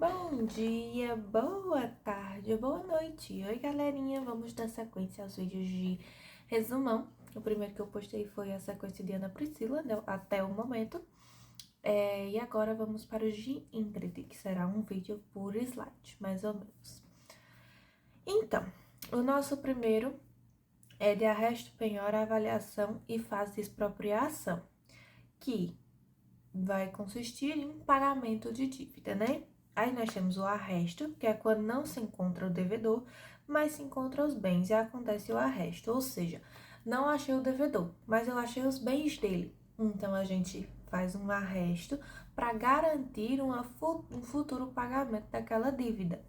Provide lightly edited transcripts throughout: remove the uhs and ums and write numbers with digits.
Bom dia, boa tarde, boa noite. Oi, galerinha. Vamos dar sequência aos vídeos de resumão. O primeiro que eu postei foi a sequência de Ana Priscila, até o momento. E agora vamos para o de Ingrid, que será um vídeo por slide, mais ou menos. Então, o nosso primeiro é de arresto, penhora, avaliação e fase de expropriação, que vai consistir em pagamento de dívida, né? Aí nós temos o arresto, que é quando não se encontra o devedor, mas se encontra os bens e acontece o arresto. Ou seja, não achei o devedor, mas eu achei os bens dele. Então, a gente faz um arresto para garantir um futuro pagamento daquela dívida.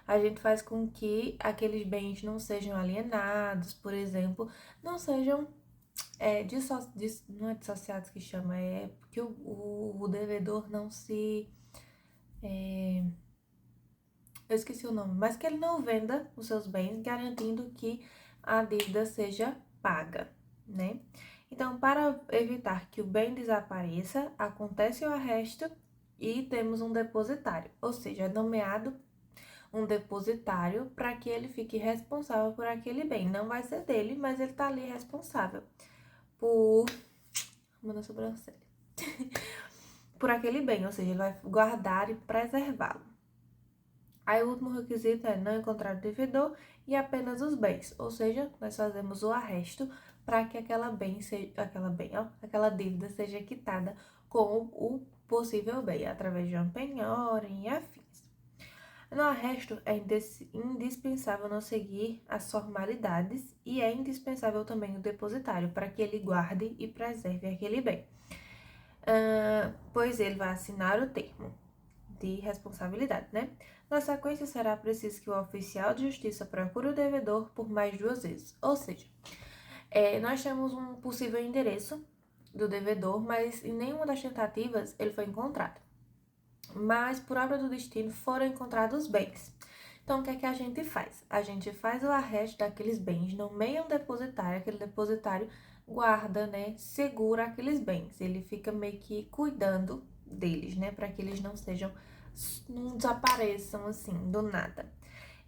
A gente faz com que aqueles bens não sejam alienados, por exemplo, não sejam não é dissociados que chama, é porque o devedor não se... eu esqueci o nome, mas que ele não venda os seus bens, garantindo que a dívida seja paga, né? Então, para evitar que o bem desapareça, acontece o arresto e temos um depositário, ou seja, é nomeado um depositário para que ele fique responsável por aquele bem. Não vai ser dele, mas ele tá ali responsável por... Manda sobrancelha. por aquele bem, ou seja, ele vai guardar e preservá-lo. Aí o último requisito é não encontrar o devedor e apenas os bens, ou seja, nós fazemos o arresto para que aquela dívida seja quitada com o possível bem, através de uma penhora e afins. No arresto, é indispensável não seguir as formalidades e é indispensável também o depositário para que ele guarde e preserve aquele bem. Pois ele vai assinar o termo de responsabilidade, né? Na sequência, será preciso que o oficial de justiça procure o devedor por mais 2 vezes. Ou seja, nós temos um possível endereço do devedor, mas em nenhuma das tentativas ele foi encontrado. Mas, por obra do destino, foram encontrados bens. Então, o que é que a gente faz? A gente faz o arresto daqueles bens, nomeia um depositário, aquele depositário guarda, né, segura aqueles bens. Ele fica meio que cuidando deles, né, para que eles não desapareçam assim, do nada.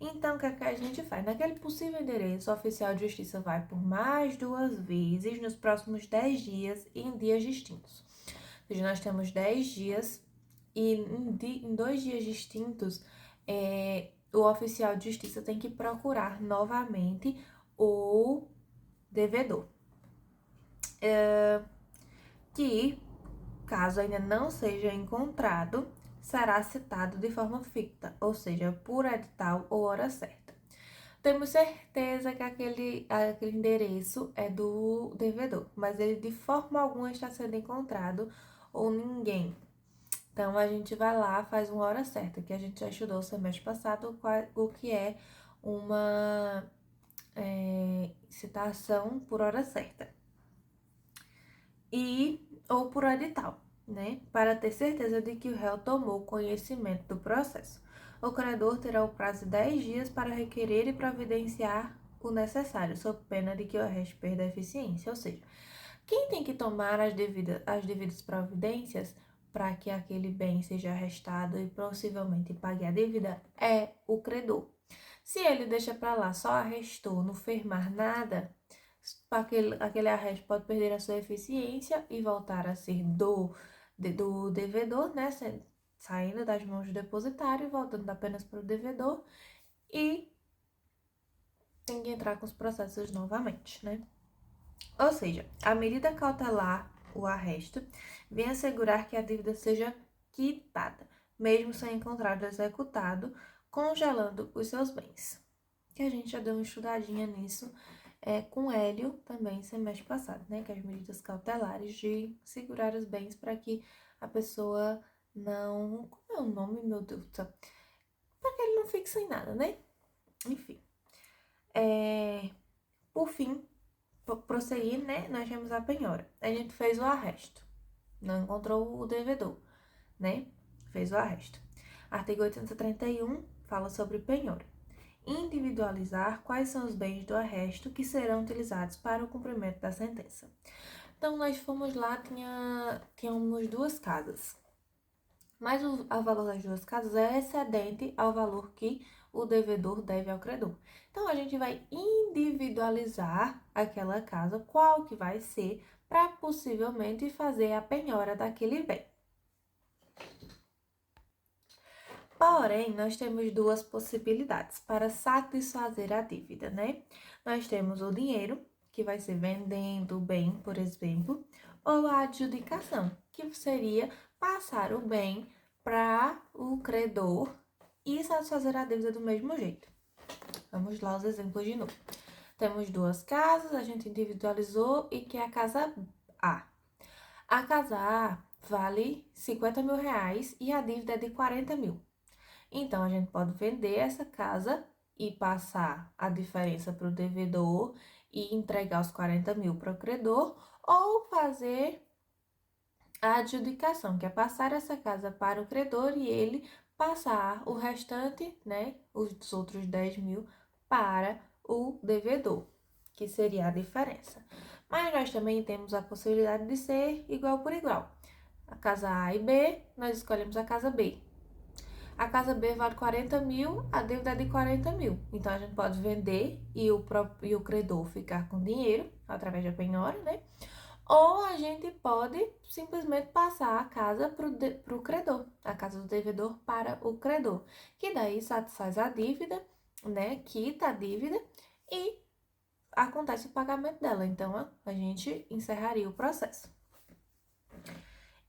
Então, o que é que a gente faz? Naquele possível endereço, o oficial de justiça vai por mais 2 vezes nos próximos 10 dias e em dias distintos. Ou seja, nós temos 10 dias e em 2 dias distintos, o oficial de justiça tem que procurar novamente o devedor. Que, caso ainda não seja encontrado, será citado de forma ficta, ou seja, por edital ou hora certa. Temos certeza que aquele endereço é do devedor, mas ele de forma alguma está sendo encontrado ou ninguém. Então, a gente vai lá, faz uma hora certa, que a gente já estudou o semestre passado, o que é uma citação por hora certa. Ou por edital, né? Para ter certeza de que o réu tomou conhecimento do processo. O credor terá o prazo de 10 dias para requerer e providenciar o necessário, sob pena de que o arresto perda a eficiência. Ou seja, quem tem que tomar as devidas providências para que aquele bem seja arrestado e possivelmente pague a dívida é o credor. Se ele deixa para lá, só arrestou, não fez mais nada, aquele arresto pode perder a sua eficiência e voltar a ser do devedor, né? Saindo das mãos do depositário e voltando apenas para o devedor, e tem que entrar com os processos novamente, né? Ou seja, a medida cautelar, o arresto, vem assegurar que a dívida seja quitada, mesmo sem encontrado executado, congelando os seus bens. Que a gente já deu uma estudadinha nisso com Hélio também semestre passado, né? Que as medidas cautelares de segurar os bens para que a pessoa não... Como é o nome, meu Deus do céu? Para que ele não fique sem nada, né? Enfim. Por fim, prosseguir, né? Nós temos a penhora. A gente fez o arresto. Não encontrou o devedor, né? Fez o arresto. Artigo 831 fala sobre penhora. Individualizar quais são os bens do arresto que serão utilizados para o cumprimento da sentença. Então, nós fomos lá, tínhamos 2 casas. mas o valor das duas casas é excedente ao valor que o devedor deve ao credor. Então, a gente vai individualizar aquela casa, qual que vai ser, para possivelmente fazer a penhora daquele bem. Porém, nós temos duas possibilidades para satisfazer a dívida, né? Nós temos o dinheiro, que vai ser vendendo o bem, por exemplo, ou a adjudicação, que seria passar o bem para o credor e satisfazer a dívida do mesmo jeito. Vamos lá os exemplos de novo. Temos duas casas, a gente individualizou e que é a casa A. A casa A vale 50 mil reais e a dívida é de 40 mil. Então, a gente pode vender essa casa e passar a diferença para o devedor e entregar os 40 mil para o credor, ou fazer a adjudicação, que é passar essa casa para o credor e ele passar o restante, né, os outros 10 mil, para o devedor, que seria a diferença. Mas nós também temos a possibilidade de ser igual por igual. A casa A e B, nós escolhemos a casa B. A casa B vale 40 mil, a dívida é de 40 mil. Então, a gente pode vender e o credor ficar com dinheiro, através da penhora, né? Ou a gente pode simplesmente passar a casa para o credor, a casa do devedor para o credor, que daí satisfaz a dívida, né? Quita a dívida e acontece o pagamento dela. Então, a gente encerraria o processo.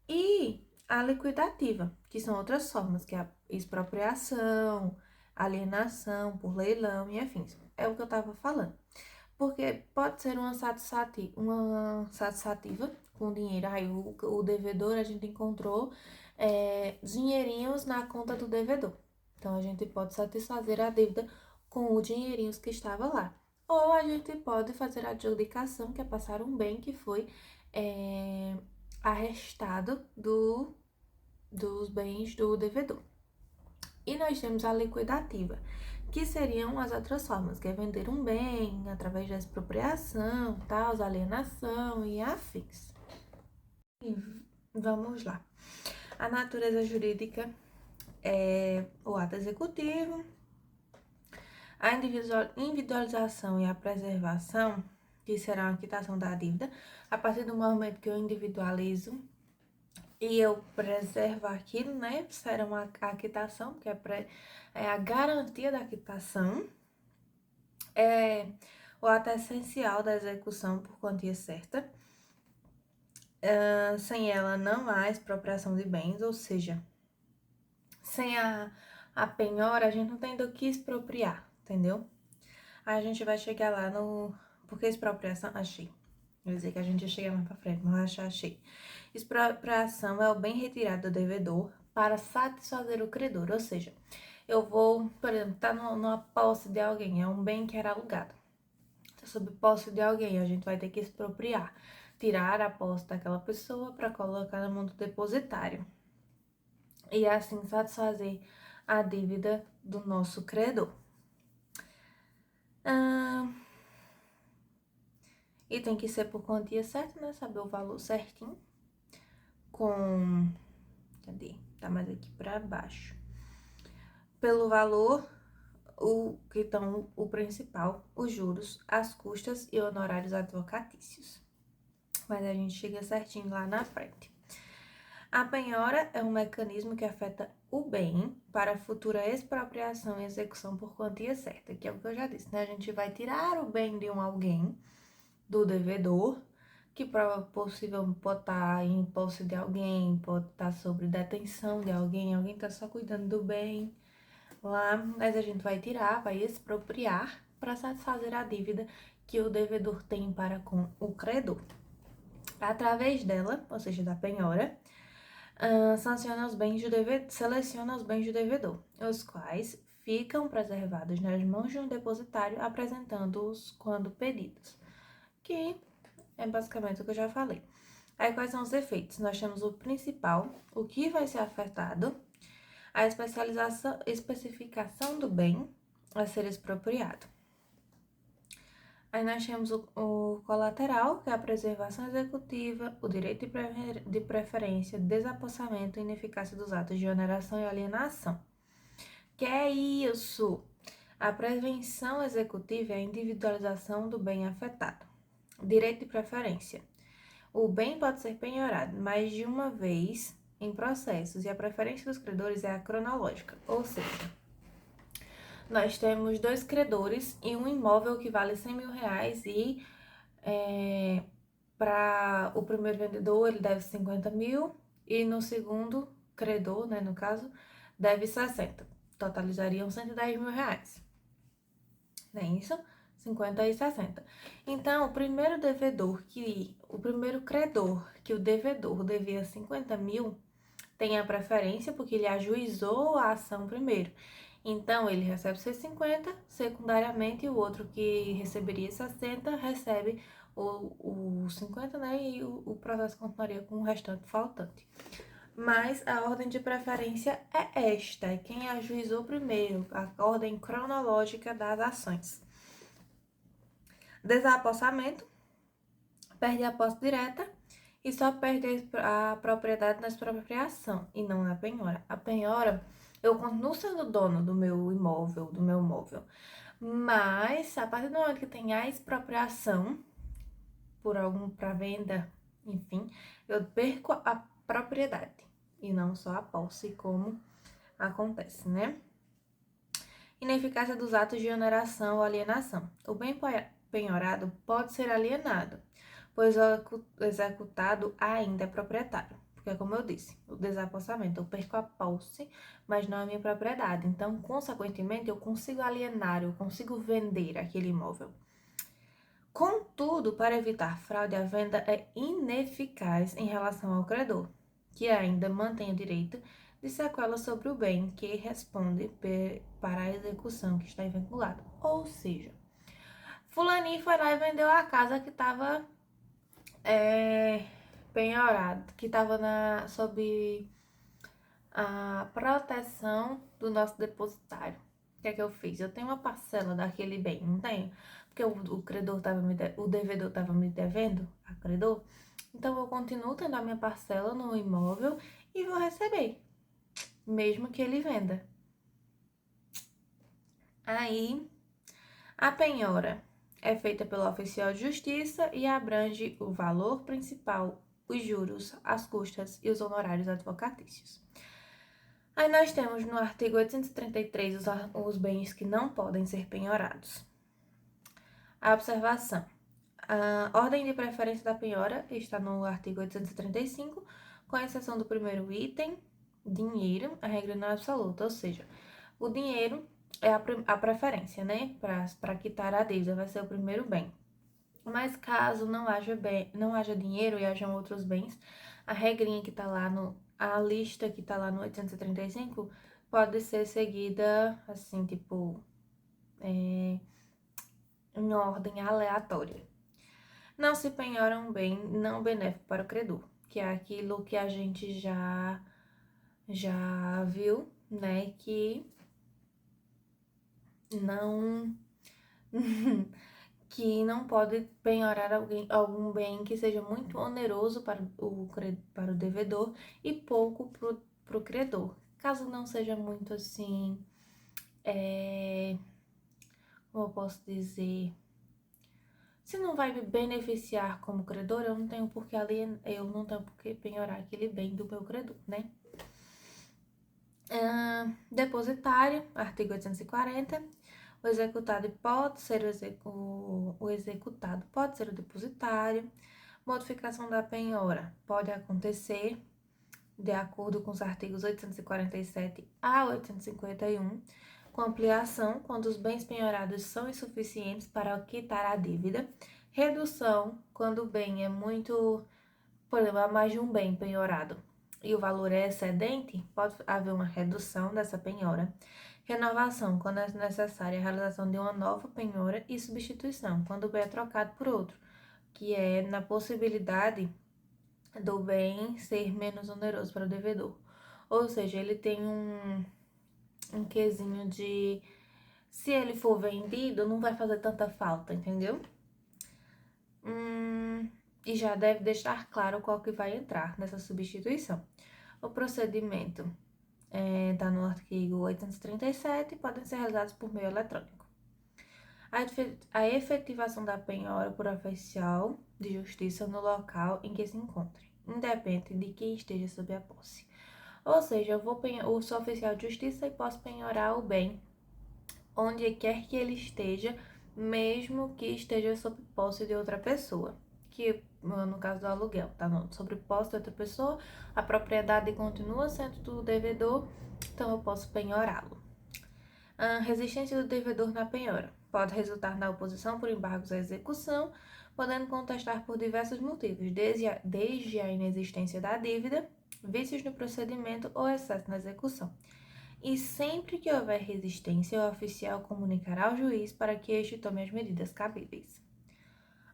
E a liquidativa, que são outras formas, que é a expropriação, alienação por leilão e afins. É o que eu estava falando. Porque pode ser uma satisfativa com dinheiro. Aí o devedor, a gente encontrou dinheirinhos na conta do devedor. Então, a gente pode satisfazer a dívida com o dinheirinhos que estava lá. Ou a gente pode fazer a adjudicação, que é passar um bem que foi arrestado dos bens do devedor. E nós temos a liquidativa, que seriam as outras formas, que é vender um bem através da expropriação, tal, alienação e afins. E vamos lá. A natureza jurídica é o ato executivo, a individualização e a preservação, que será a quitação da dívida, a partir do momento que eu individualizo e eu preservo aquilo, né? Será a quitação, que é a garantia da quitação. É o ato essencial da execução por quantia certa. Sem ela não há expropriação de bens, ou seja, sem a penhora, a gente não tem do que expropriar, entendeu? Aí a gente vai chegar lá no... Porque expropriação... Achei. Eu ia dizer que a gente ia chegar mais pra frente, mas eu achei. Expropriação é o bem retirado do devedor para satisfazer o credor, ou seja, eu vou, por exemplo, tá numa posse de alguém, é um bem que era alugado. Tá sob posse de alguém, a gente vai ter que expropriar, tirar a posse daquela pessoa para colocar na mão do depositário. E assim satisfazer a dívida do nosso credor. E tem que ser por quantia certa, né? Saber o valor certinho. Cadê? Tá mais aqui pra baixo. Pelo valor, o principal, os juros, as custas e honorários advocatícios. Mas a gente chega certinho lá na frente. A penhora é um mecanismo que afeta o bem para futura expropriação e execução por quantia certa, que é o que eu já disse, né? A gente vai tirar o bem de alguém, do devedor, que possivelmente pode estar em posse de alguém, pode estar sob detenção de alguém está só cuidando do bem lá, mas a gente vai tirar, vai expropriar para satisfazer a dívida que o devedor tem para com o credor. Através dela, ou seja, da penhora, seleciona os bens do devedor, os quais ficam preservados nas mãos de um depositário, apresentando-os quando pedidos, que é basicamente o que eu já falei. Aí, quais são os efeitos? Nós temos o principal, o que vai ser afetado, a especificação do bem a ser expropriado. Aí nós temos o colateral, que é a preservação executiva, o direito de preferência, desapossamento e ineficácia dos atos de oneração e alienação. Que é isso? A prevenção executiva é a individualização do bem afetado. Direito de preferência. O bem pode ser penhorado mais de uma vez em processos e a preferência dos credores é a cronológica, ou seja, nós temos 2 credores e um imóvel que vale R$100.000 e para o primeiro vendedor ele deve 50 mil e no segundo credor, né, no caso, deve 60. Totalizariam R$110.000. Não é isso? 50 e 60. Então, o primeiro credor que o devedor devia 50 mil tem a preferência porque ele ajuizou a ação primeiro. Então, ele recebe 150, secundariamente, o outro que receberia 60 recebe o 50, né? E o processo continuaria com o restante faltante. Mas a ordem de preferência é esta, é quem ajuizou primeiro, a ordem cronológica das ações. Desapossamento, perde a posse direta e só perde a propriedade na expropriação e não na penhora. A penhora, eu continuo sendo dono do meu imóvel, do meu móvel, mas a partir do momento que tem a expropriação para venda, enfim, eu perco a propriedade e não só a posse, como acontece, né? Ineficácia dos atos de oneração ou alienação. O bem penhorado pode ser alienado, pois o executado ainda é proprietário. Porque, como eu disse, o desapossamento, eu perco a posse, mas não a minha propriedade. Então, consequentemente, eu consigo alienar, eu consigo vender aquele imóvel. Contudo, para evitar fraude, a venda é ineficaz em relação ao credor, que ainda mantém o direito de sequela sobre o bem que responde para a execução que está vinculado. Ou seja, fulaninho foi lá e vendeu a casa que estava penhorada, que estava sob a proteção do nosso depositário. O que é que eu fiz? Eu tenho uma parcela daquele bem, não tenho? Porque o devedor estava me devendo, a credor. Então, eu continuo tendo a minha parcela no imóvel e vou receber, mesmo que ele venda. Aí, a penhora é feita pelo oficial de justiça e abrange o valor principal, os juros, as custas e os honorários advocatícios. Aí nós temos no artigo 833 os bens que não podem ser penhorados. A observação. A ordem de preferência da penhora está no artigo 835, com exceção do primeiro item, dinheiro, a regra não é absoluta, ou seja, o dinheiro é a preferência, né? Para quitar a dívida, vai ser o primeiro bem. Mas caso não haja dinheiro e hajam outros bens, a regrinha que está lá a lista que está lá no 835 pode ser seguida assim, tipo, em ordem aleatória. Não se penhora um bem não benéfico para o credor, que é aquilo que a gente já viu, né, que não que não pode penhorar algum bem que seja muito oneroso para o devedor e pouco para o credor. Caso não seja muito assim, como eu posso dizer, se não vai me beneficiar como credor, eu não tenho por que penhorar aquele bem do meu credor, né? Depositário, artigo 840. O executado pode ser o executado pode ser o depositário. Modificação da penhora pode acontecer de acordo com os artigos 847 a 851, com ampliação quando os bens penhorados são insuficientes para quitar a dívida, redução quando o bem é muito, por exemplo, há mais de um bem penhorado e o valor é excedente, pode haver uma redução dessa penhora. Renovação, quando é necessária a realização de uma nova penhora, e substituição, quando o bem é trocado por outro, que é na possibilidade do bem ser menos oneroso para o devedor. Ou seja, ele tem um quesinho de, se ele for vendido, não vai fazer tanta falta, entendeu? E já deve deixar claro qual que vai entrar nessa substituição. O procedimento está no artigo 837 e podem ser realizados por meio eletrônico. A efetivação da penhora por oficial de justiça no local em que se encontre, independe de quem esteja sob a posse. Ou seja, eu sou oficial de justiça e posso penhorar o bem onde quer que ele esteja, mesmo que esteja sob posse de outra pessoa. Que, no caso do aluguel, tá sob posse de outra pessoa, a propriedade continua sendo do devedor, então eu posso penhorá-lo. A resistência do devedor na penhora pode resultar na oposição por embargos à execução, podendo contestar por diversos motivos, desde a inexistência da dívida, vícios no procedimento ou excesso na execução. E sempre que houver resistência, o oficial comunicará ao juiz para que este tome as medidas cabíveis.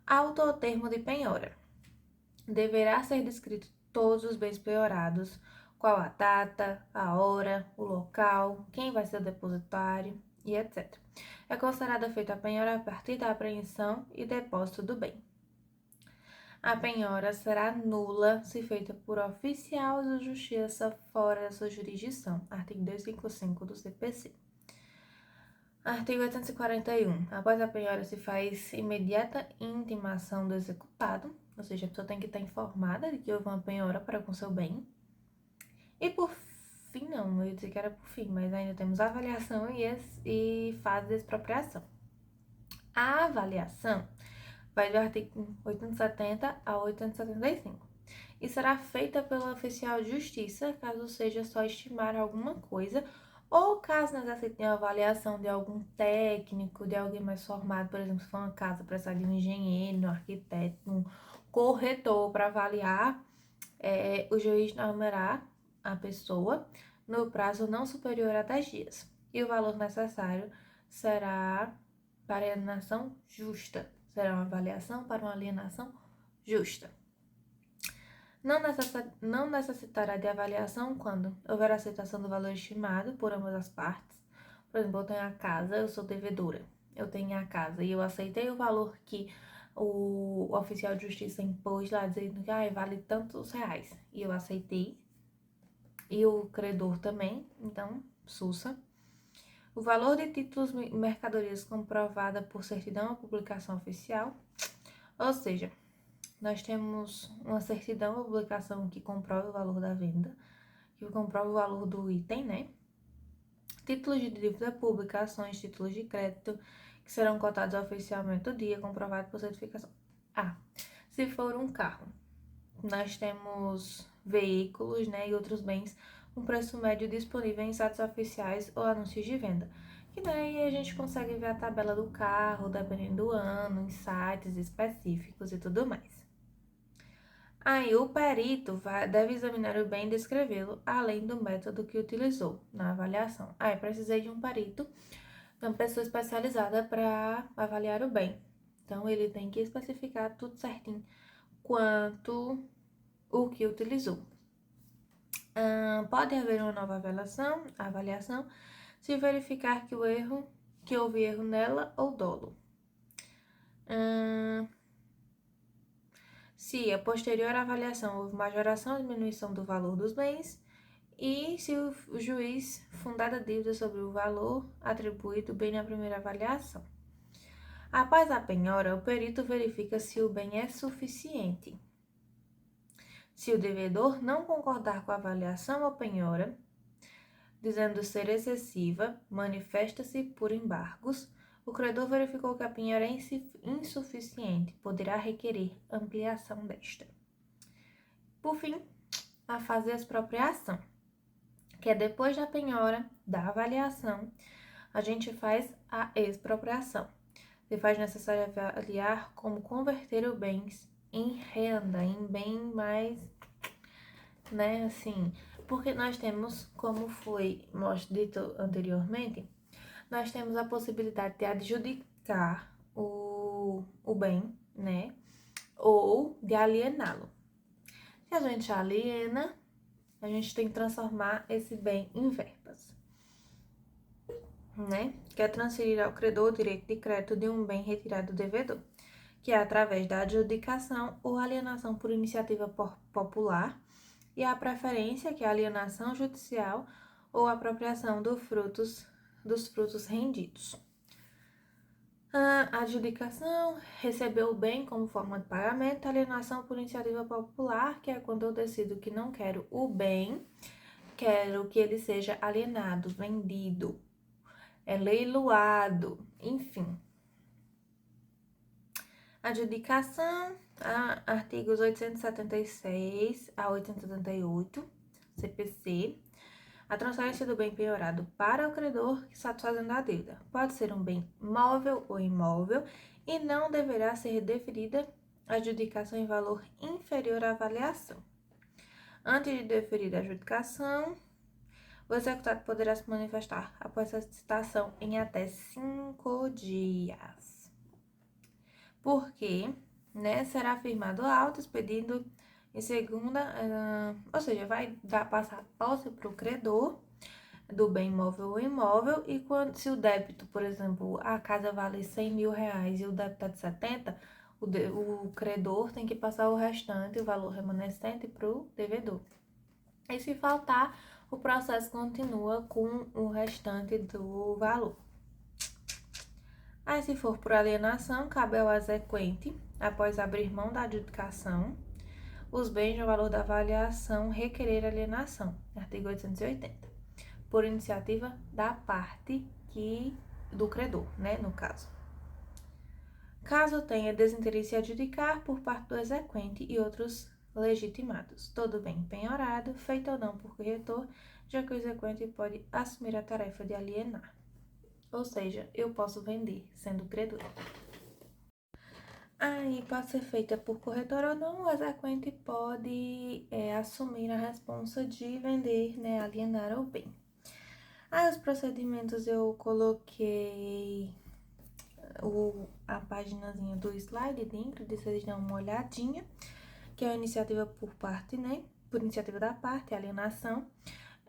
Auto ou termo de penhora. Deverá ser descrito todos os bens penhorados, qual a data, a hora, o local, quem vai ser o depositário e etc. É considerada feita a penhora a partir da apreensão e depósito do bem. A penhora será nula se feita por oficial de justiça fora da sua jurisdição. Artigo 255 do CPC. Artigo 841. Após a penhora se faz imediata intimação do executado, ou seja, a pessoa tem que estar informada de que houve uma penhora para com seu bem. E por fim, não, eu ia dizer que era por fim, mas ainda temos avaliação e fase de expropriação. A avaliação vai do artigo 870 a 875 e será feita pelo oficial de justiça, caso seja só estimar alguma coisa ou caso necessite uma avaliação de algum técnico, de alguém mais formado, por exemplo, se for uma casa, precisar de um engenheiro, um arquiteto, um corretor para avaliar, o juiz nomeará a pessoa no prazo não superior a 10 dias. E o valor necessário será para alienação justa. Será uma avaliação para uma alienação justa. Não necessitará de avaliação quando houver aceitação do valor estimado por ambas as partes. Por exemplo, eu tenho a casa, eu sou devedora. Eu tenho a casa e eu aceitei o valor que o oficial de justiça impôs lá, dizendo que vale tantos reais. E eu aceitei. E o credor também, então, SUSA. O valor de títulos e mercadorias comprovada por certidão ou publicação oficial. Ou seja, nós temos uma certidão ou publicação que comprova o valor da venda, que comprova o valor do item, né? Títulos de dívida pública, ações, títulos de crédito, que serão cotados oficialmente no dia, comprovado por certificação. Se for um carro, nós temos veículos, né, e outros bens com preço médio disponível em sites oficiais ou anúncios de venda. Que daí a gente consegue ver a tabela do carro, dependendo do ano, em sites específicos e tudo mais. Aí o perito deve examinar o bem e descrevê-lo, além do método que utilizou na avaliação. Precisei de um perito, uma pessoa especializada para avaliar o bem. Então, ele tem que especificar tudo certinho quanto o que utilizou. Pode haver uma nova avaliação, se verificar que houve erro nela ou dolo. Se a posterior avaliação houve majoração ou diminuição do valor dos bens e se o juiz fundar a dívida sobre o valor atribuído bem na primeira avaliação. Após a penhora, o perito verifica se o bem é suficiente. Se o devedor não concordar com a avaliação ou penhora, dizendo ser excessiva, manifesta-se por embargos. O credor verificou que a penhora é insuficiente, poderá requerer ampliação desta. Por fim, a fase de expropriação, que é depois da penhora, da avaliação, a gente faz a expropriação. Se faz necessário avaliar como converter os bens em renda, em bem mais, né, assim, porque nós temos, como foi dito anteriormente, nós temos a possibilidade de adjudicar o bem, né, ou de aliená-lo. Se a gente aliena, a gente tem que transformar esse bem em verbas, né, que é transferir ao credor o direito de crédito de um bem retirado do devedor. que é através da adjudicação ou alienação por iniciativa popular, e a preferência, que é a alienação judicial ou apropriação dos frutos rendidos. A adjudicação, recebeu o bem como forma de pagamento. Alienação por iniciativa popular, que é quando eu decido que não quero o bem, quero que ele seja alienado, vendido, leiloado, enfim. Adjudicação, artigos 876 a 878, CPC. A transferência do bem penhorado para o credor satisfazendo a dívida pode ser um bem móvel ou imóvel e não deverá ser deferida adjudicação em valor inferior à avaliação. Antes de deferir a adjudicação, o executado poderá se manifestar após a citação em até 5 dias. Porque, será firmado auto expedido em segunda, ou seja, vai passar posse para o credor do bem móvel ou imóvel, e se o débito, por exemplo, a casa vale 100 mil reais e o débito é de 70, o credor tem que passar o restante, o valor remanescente, para o devedor. E se faltar, o processo continua com o restante do valor. Aí, se for por alienação, cabe ao exequente, após abrir mão da adjudicação, os bens no valor da avaliação requerer alienação, artigo 880, por iniciativa da parte do credor, no caso. Caso tenha desinteresse em adjudicar por parte do exequente e outros legitimados, todo bem penhorado, feito ou não por corretor, já que o exequente pode assumir a tarefa de alienar. Ou seja, eu posso vender, sendo credor. Aí pode ser feita por corretor ou não, o exequente pode assumir a responsa de vender, alienar o bem. Aí os procedimentos eu coloquei a paginazinha do slide dentro, de vocês dão uma olhadinha, que é a iniciativa por parte, por iniciativa da parte, alienação.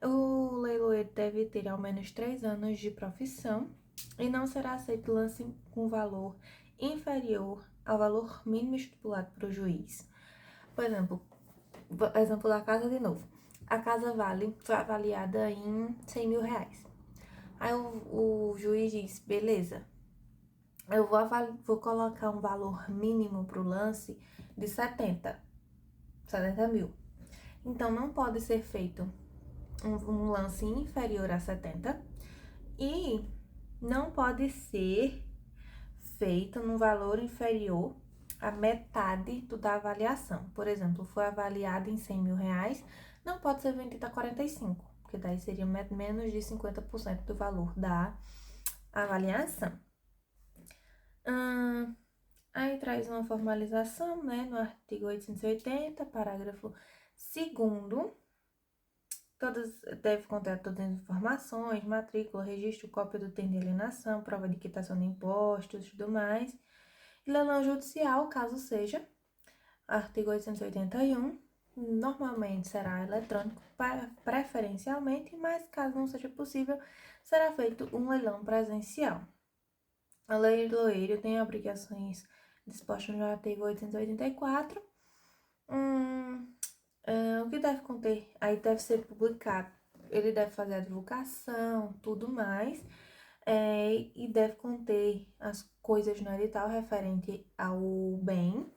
O leiloeiro deve ter ao menos 3 anos de profissão e não será aceito lance com valor inferior ao valor mínimo estipulado para o juiz. Por exemplo da casa de novo. A casa foi avaliada em 100 mil reais. Aí o juiz diz, beleza, eu vou colocar um valor mínimo para o lance de 70 mil. Então, não pode ser feito um lance inferior a 70 e não pode ser feito num valor inferior à metade da avaliação. Por exemplo, foi avaliado em 100 mil reais, não pode ser vendido a 45, porque daí seria menos de 50% do valor da avaliação. Aí traz uma formalização, no artigo 880, parágrafo 2º. Deve conter todas as informações, matrícula, registro, cópia do termo de alienação, prova de quitação de impostos e tudo mais. E leilão judicial, caso seja, artigo 881, normalmente será eletrônico, preferencialmente, mas caso não seja possível, será feito um leilão presencial. O leiloeiro tem obrigações dispostas no artigo 884. O que deve conter? Aí deve ser publicado. Ele deve fazer a divulgação, tudo mais. E deve conter as coisas no edital referente ao bem.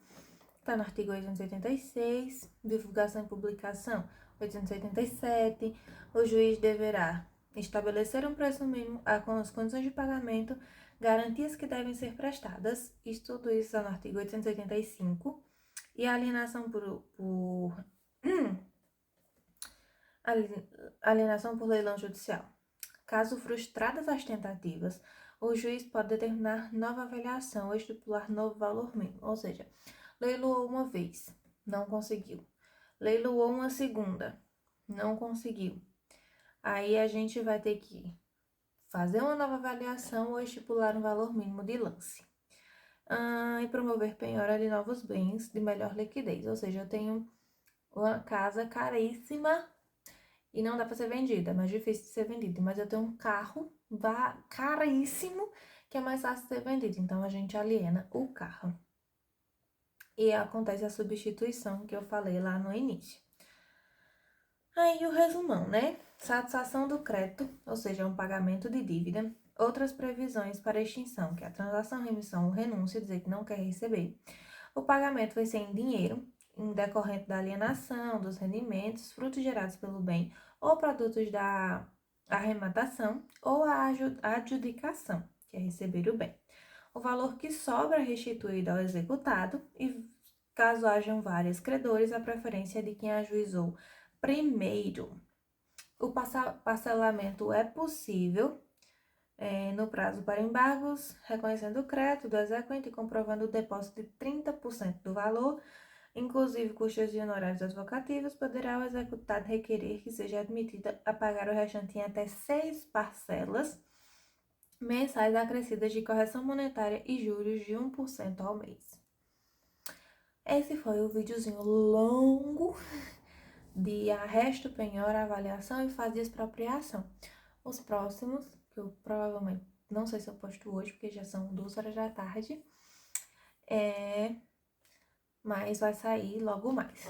Está no artigo 886. Divulgação e publicação, 887. O juiz deverá estabelecer um preço mínimo com as condições de pagamento, garantias que devem ser prestadas. Tudo isso está no artigo 885. E a alienação alienação por leilão judicial. Caso frustradas as tentativas, o juiz pode determinar nova avaliação ou estipular novo valor mínimo. Ou seja, leiloou uma vez, não conseguiu. Leiloou uma segunda, não conseguiu. Aí a gente vai ter que fazer uma nova avaliação ou estipular um valor mínimo de lance. E promover penhora de novos bens de melhor liquidez. Ou seja, eu tenho uma casa caríssima e não dá para ser vendida, é mais difícil de ser vendida. Mas eu tenho um carro caríssimo que é mais fácil de ser vendido, então a gente aliena o carro. e acontece a substituição que eu falei lá no início. Aí o resumão, né? Satisfação do crédito, ou seja, um pagamento de dívida. Outras previsões para extinção, que é a transação, remissão ou renúncia, dizer que não quer receber. O pagamento vai ser em dinheiro, em decorrente da alienação, dos rendimentos, frutos gerados pelo bem ou produtos da arrematação ou a adjudicação, que é receber o bem. O valor que sobra é restituído ao executado e, caso hajam vários credores, a preferência é de quem ajuizou primeiro. O parcelamento é possível no prazo para embargos, reconhecendo o crédito do exequente e comprovando o depósito de 30% do valor, inclusive custos e honorários advocativos, poderá o executado requerer que seja admitida a pagar o restante em até 6 parcelas mensais acrescidas de correção monetária e juros de 1% ao mês. Esse foi o videozinho longo de arresto, penhora, avaliação e fase de expropriação. Os próximos, que eu provavelmente não sei se eu posto hoje, porque já são 2 horas da tarde, mas vai sair logo mais.